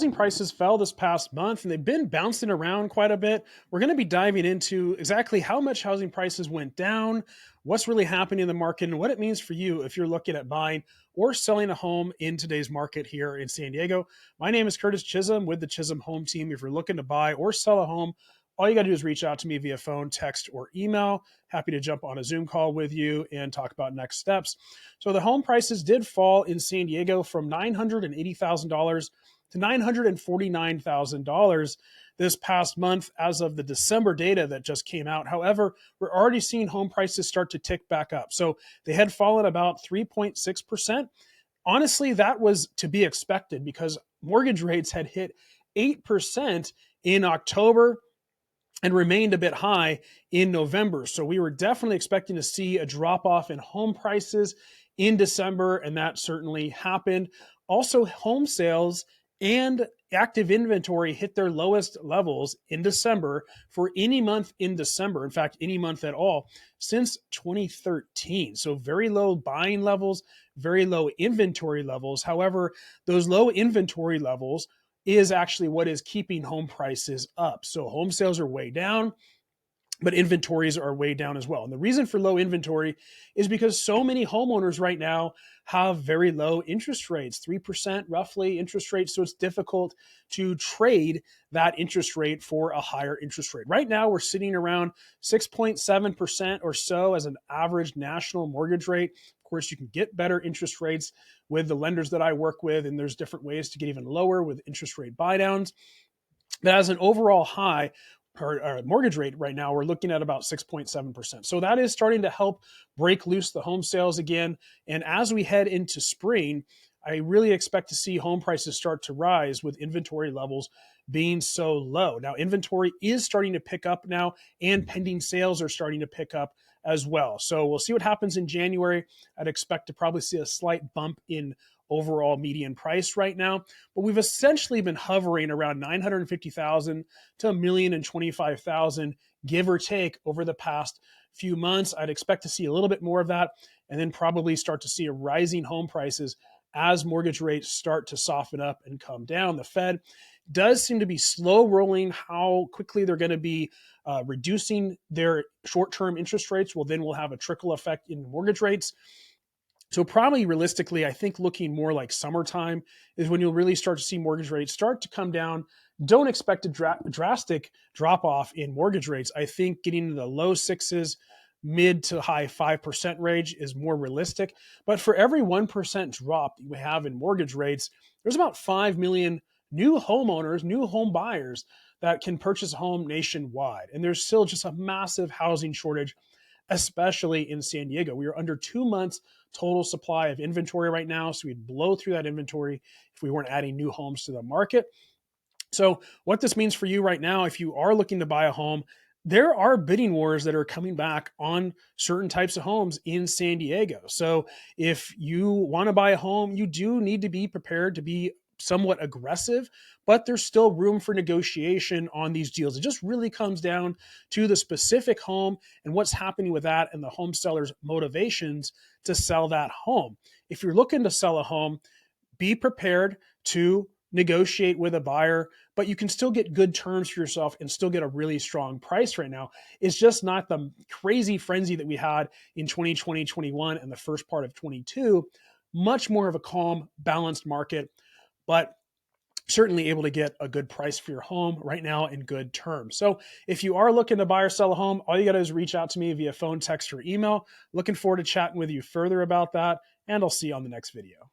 Housing prices fell this past month and they've been bouncing around quite a bit. We're going to be diving into exactly how much housing prices went down, what's really happening in the market, and what it means for you if you're looking at buying or selling a home in today's market here in San Diego. My name is Curtis Chisholm with the Chisholm Home Team. If you're looking to buy or sell a home, all you got to do is reach out to me via phone, text, or email. Happy to jump on a Zoom call with you and talk about next steps. So the home prices did fall in San Diego from $980,000 to $949,000 this past month as of the December data that just came out. However, we're already seeing home prices start to tick back up. So they had fallen about 3.6%. Honestly, that was to be expected because mortgage rates had hit 8% in October and remained a bit high in November. So we were definitely expecting to see a drop off in home prices in December, and that certainly happened. Also, home sales and active inventory hit their lowest levels in December for any month in December. In fact, any month at all since 2013. So very low buying levels, very low inventory levels. However, those low inventory levels is actually what is keeping home prices up. So home sales are way down, but inventories are way down as well. And the reason for low inventory is because so many homeowners right now have very low interest rates, 3% roughly interest rates. So it's difficult to trade that interest rate for a higher interest rate. Right now, we're sitting around 6.7% or so as an average national mortgage rate. Of course, you can get better interest rates with the lenders that I work with, and there's different ways to get even lower with interest rate buy downs. But as an overall high, or mortgage rate right now, we're looking at about 6.7%. So that is starting to help break loose the home sales again. And as we head into spring, I really expect to see home prices start to rise with inventory levels being so low. Now, inventory is starting to pick up now, and pending sales are starting to pick up as well. So we'll see what happens in January. I'd expect to probably see a slight bump in overall median price right now, but we've essentially been hovering around 950,000 to 1,025,000, give or take, over the past few months. I'd expect to see a little bit more of that, and then probably start to see a rising home prices as mortgage rates start to soften up and come down. The Fed does seem to be slow rolling how quickly they're going to be reducing their short-term interest rates. Well, then we'll have a trickle effect in mortgage rates. So probably realistically, I think looking more like summertime is when you'll really start to see mortgage rates start to come down. Don't expect a drastic drop off in mortgage rates. I think getting into the low sixes, mid to high 5% range is more realistic. But for every 1% drop that we have in mortgage rates, there's about 5 million new homeowners, new home buyers that can purchase a home nationwide. And there's still just a massive housing shortage, especially in San Diego. We are under 2 months total supply of inventory right now. So we'd blow through that inventory if we weren't adding new homes to the market. So what this means for you right now, if you are looking to buy a home, there are bidding wars that are coming back on certain types of homes in San Diego. So if you want to buy a home, you do need to be prepared to be somewhat aggressive, but there's still room for negotiation on these deals. It just really comes down to the specific home and what's happening with that and the home seller's motivations to sell that home. If you're looking to sell a home, be prepared to negotiate with a buyer, but you can still get good terms for yourself and still get a really strong price right now. It's just not the crazy frenzy that we had in 2020, 21, and the first part of 22. Much more of a calm, balanced market, but certainly able to get a good price for your home right now in good terms. So if you are looking to buy or sell a home, all you got to do is reach out to me via phone, text, or email. Looking forward to chatting with you further about that, and I'll see you on the next video.